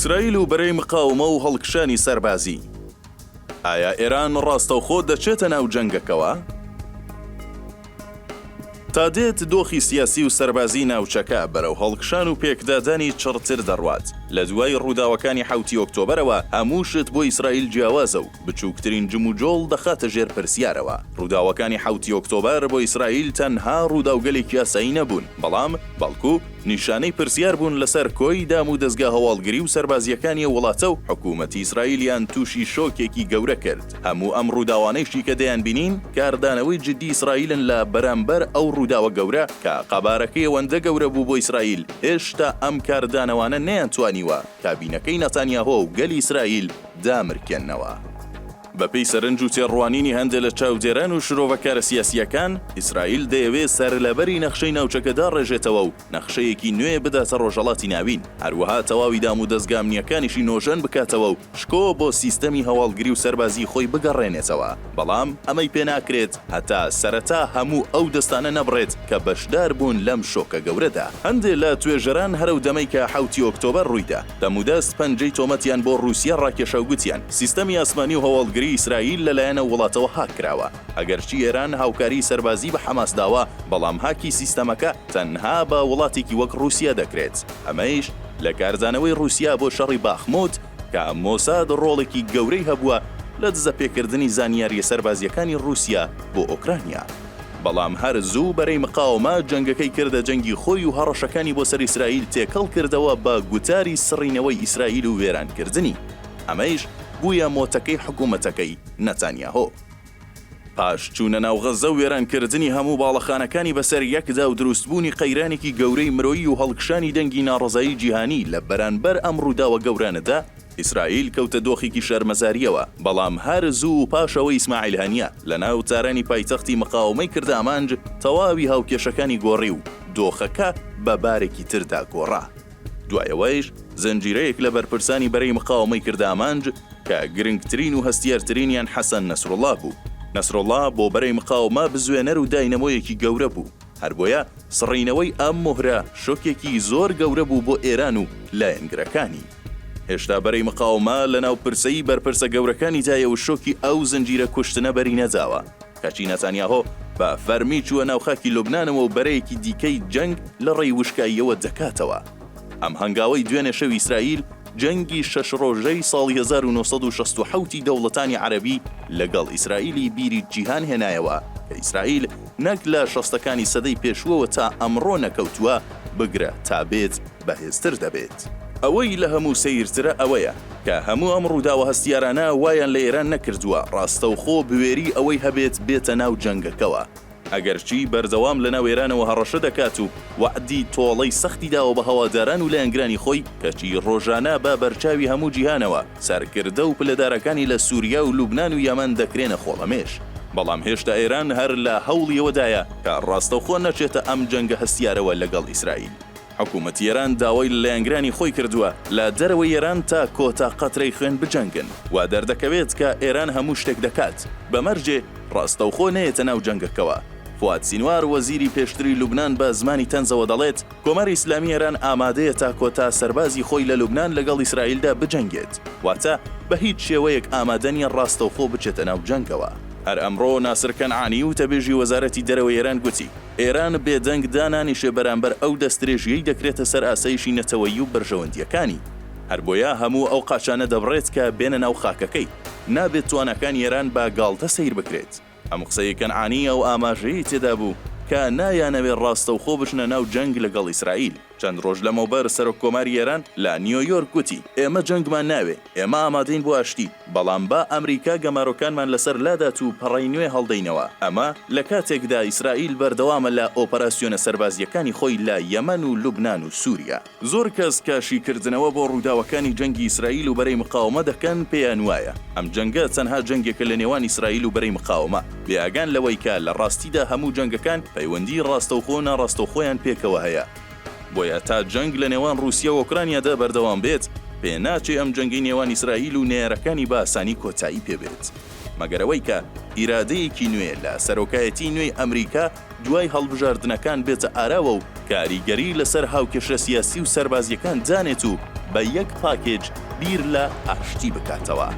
ئیسرائیل و بەرەی مقاومە و هەڵکشانی سەربازی. ئایا ئێران ڕاستەوخۆ دەچێتە ناو جەنگەکەوە؟ تا دێت دۆخی سیاسی و سەربازی ناوچەکە بەرەو هەڵکشان و پێکدادانی چڕتر دەڕوات. لە دوای ڕووداوەکانی 7 ئۆکتۆبەرەوە هەموو شت بۆ ئیسرائیل جیاوازە و بچووکترین جم و جۆڵ دەخاتە ژێر پرسیارەوە. ڕووداوەکانی 7 ئۆکتۆبەر بۆ ئیسرائیل تەنها ڕووداوگەلێکی یاسایی نەبوون، بەڵام بەڵکو نیشانەی پرسیار بوون لەسەر کۆی دام و دەستگا هەواڵگری و سەربازیەکانی وڵاتە و حکوومەتی ئیسرائیلیان تووشی شۆکێکی گەورە کرد. هەموو ئەم ڕووداوانەیشی کە دەیان بینین کاردانەوەی جددی ئیسرائیلن لە بەرامبەر ئەو ڕووداوە گەورە کە قەبارەکەی ئەوەندە گەورە بوو بۆ ئیسرائیل. هێشتا ئەم کاردانەوانە نەیانتوانیوە کابینەکەی نەتانیاهۆ و گەلی ئیسرائیل دامرکێننەوە. بەپێی سەرنج و تێڕوانینی هەندێک لە چاودێران و شرۆڤەکارە سیاسیەکان، ئیسرائیل دەیەوێت سەرلەبەری نەخشەی ناوچەکەدا ڕێژێتەوە و نەخشەیەکی نوێ بداتە ڕۆژهەڵاتی ناوین. هەروەها تەواوی دام و دەستگامنیەکانیشی نۆژەن بکاتەوە و شکۆ بۆ سیستەمی هەواڵگری و سەربازی خۆی بگەڕێنێتەوە. بەڵام ئەمەی پێناکرێت هەتا سەرەتا هەموو ئەو دەستانە نەبڕێت کە بەشدار بوون لەم شۆکە گەورەدا. هەندێک لە توێژەران هەرە و دەمەی کە 7 ئۆکتۆبەر ڕوویدا دەمودەست پەنجەی تۆمەتیان بۆ رووسیا ڕاکێشە و گوتیان سیستەمی ئاسمانی و هەواڵگری ئیسرائیل لەلایەنە وڵاتەوە هاک کراوە. ئەگەرچی ئێران هاوکاری سەربازی بە حەماس داوە، بەڵام هاکی سیستەمەکە تەنها بە وڵاتێکی وەک رووسیا دەکرێت. ئەمەیش لە کارزانەوەی رووسیا بۆ شەڕی باخموت کە مۆساد ڕۆڵێکی گەورەی هەبووە لە دزەپێکردنی زانیاریە سەربازیەکانی رووسیا بۆ ئۆکرانیا. بەڵام هەر زوو بەرەی مقاومە جەنگەکەی کردە جەنگی خۆی و هەڕەشەکانی بۆ سەر ئیسرائیل تێکەڵ کردەوە بە گوتاری سڕینەوەی ئیسرائیل و وێرانکردنی. ئەمەیش بوویە مۆتەکەی حکوومەتەکەی نەتانیاهۆ. پاش چوونە ناو غەزە و وێرانکردنی هەموو باڵەخانەکانی بەسەر یەکدا و دروستبوونی قەیرانێکی گەورەی مرۆیی و هەڵکشانی دەنگی ناڕەزایی جیهانی لە بەرانبەر ئەم ڕووداوە گەورانەدا، ئیسرائیل کەوتە دۆخێکی شەرمەزاریەوە. بەڵام هەر زوو پاشەوەی ئیسماعیل هەنیە لە ناو تارانی پایتەختی مقاومەی کرد ئامانج تەواوی هاوکێشەکانی گۆڕی و دۆخەکە بە بارێکی تردا گۆڕا. دوایەوەیش زنجیرەیەک لە بەرپرسانی بەرەی مقاومەی کرد ئامانج کە گرنگترین و هەستیارترینیان حەسەن نەسڕوڵڵا بوو. نەسڕوڵڵا بۆ بەرەی مقاومە بزوێنەر و داینەمۆیەکی گەورە بوو. هەر بۆیە سڕینەوەی ئەم مۆهرە شۆکێکی زۆر گەورە بوو بۆ ئێران و لایەنگرەکانی. هێشتا بەرەی مقاومە لە ناو پرسەی بەرپرسە گەورەکانی دایە و شۆکی ئەو زنجیرە کوشتنە بەری نەجاوە. کاچی نەتانیاهۆ بە فەرمی چووە ناو خاکی لوبنانەوە و بەرەیەکی دیکەی جەنگ لە ڕێی وشکاییەوە دەکاتەوە. ئەم هەنگاوەی دوێنێ شەوی ئیسرائیل جەنگی 6 ڕۆژەی ساڵی 1967 دەوڵەتانی عەرەبی لەگەڵ ئیسرائیلی بیری جیهان هێنایەوە کە ئیسرائیل نەک لە شەستەکانی سەدەی پێشووەوە تا ئەمڕۆ نەکەوتووە بگرە تا بێت بەهێزتر دەبێت. ئەوەی لە هەموو سەیرترە ئەوەیە کە هەموو ئەم ڕووداوە هەستیارانە وایان لە ئێران نەکردووە ڕاستەوخۆ بوێری ئەوەی هەبێت بێتە ناو جەنگەکەوە. ئەگەرچی بەردەوام لە ناو ئێرانەوە هەڕەشە دەکات و وعدی تۆڵەی سەختی داوە بە هەواداران و لایەنگرانی خۆی کەچی ڕۆژانە بە بەرچاوی هەموو جیهانەوە سەرکردە و پلەدارەکانی لە سووریا و لوبنان و یەمەن دەکرێنە خۆڵەمێش. بەڵام هێشتا ئێران هەر لە هەوڵیەوەدایە کە ڕاستەوخۆ نەچێتە ئەم جەنگە هەستیارەوە لەگەڵ ئیسرائیل. حکوومەتی ئێران داوای لایەنگرانی خۆی کردووە لە دەرەوەی ئێران تا کۆتا قەترەی خوێن بجەنگن و دەردەکەوێت کە ئێران هەموو شتێک دەکات. بەمەرجێ ڕاستەوخۆ نەیەتە ناو جەنگەکەوە. فواد سینوار وەزیری پێشتری لوبنان بە زمانی تەنزەوە دەڵێت کۆمەری ئیسلامی ئێران ئامادەیە تا کۆتا سەربازی خۆی لە لوبنان لەگەڵ ئیسرائیلدا بجەنگێت. واتە بە هیچ شێوەیەک ئامادەنیە ڕاستەوخۆ بچێتە ناو جەنگەوە. هەر ئەمڕۆ ناسر کەنعانی و تەبێژی وەزارەتی دەرەوەی ئێران گوتی ئێران بێدەنگ دانانیشێ بەرامبەر ئەو دەستدرێژیەی دەکرێتە سەر ئاسایشی نەتەوەیی و بەرژەوەندیەکانی. هەر بۆیە هەموو ئەو قاچانە دەبڕێت کە بێنە ناو خاکەکەی، نابێت توانەکانی ئێران بە گاڵتە سیر بکرێت. ئەم قسەی کەنعانی ئەو ئاماژەیەی تێدا بوو کە نایانەوێت ڕاستەوخۆ بچنە ناو جەنگ لەگەڵ ئیسرائیل. چەند ڕۆژ لەمەوبەر سەرۆکۆماری ئێران لە نیویۆرک گوتی ئێمە جەنگمان ناوێ، ئێمە ئامادەین بۆ ئاشتی، بەڵام با ئەمریکا گەمارۆکانمان لەسەر لادات و پەڕەی نوێ هەڵدەینەوە. ئەمە لە کاتێکدا ئیسرائیل بەردەوامە لە ئۆپەراسیۆنە سەربازیەکانی خۆی لە یەمەن و لوبنان و سووریا. زۆر کەس کاشیکردنەوە بۆ ڕووداوەکانی جەنگی ئیسرائیل و بەرەی مقاومە دەکەن پێیان وایە ئەم جەنگە تەنها جەنگێکە لە نێوان ئیسرائیل و بەرەی مقاومە، بێئاگان لەوەی کە لە ڕاستیدا هەموو جەنگەکان پەیوەندی ڕاستەوخۆ ناڕاستەوخۆیان پێکەوە هەیە. بۆیە تا جەنگ لە نێوان رووسیا و ئۆکرانیادا بەردەوام بێت، پێ ناچێ ئەم جەنگی نێوان ئیسرائیل و نێرەکانی بە ئاسانی کۆتایی پێبێت. مەگەرەوەی کە ئیرادەیەکی نوێ لە سەرۆکایەتی نوێی ئەمریکا دوای هەڵبژاردنەکان بێتە ئاراوە و کاریگەری لەسەر هاوکێشە سیاسی و سەربازیەکان دانێت و بە یەک پاکێج بیر لە ئاشتی بکاتەوە.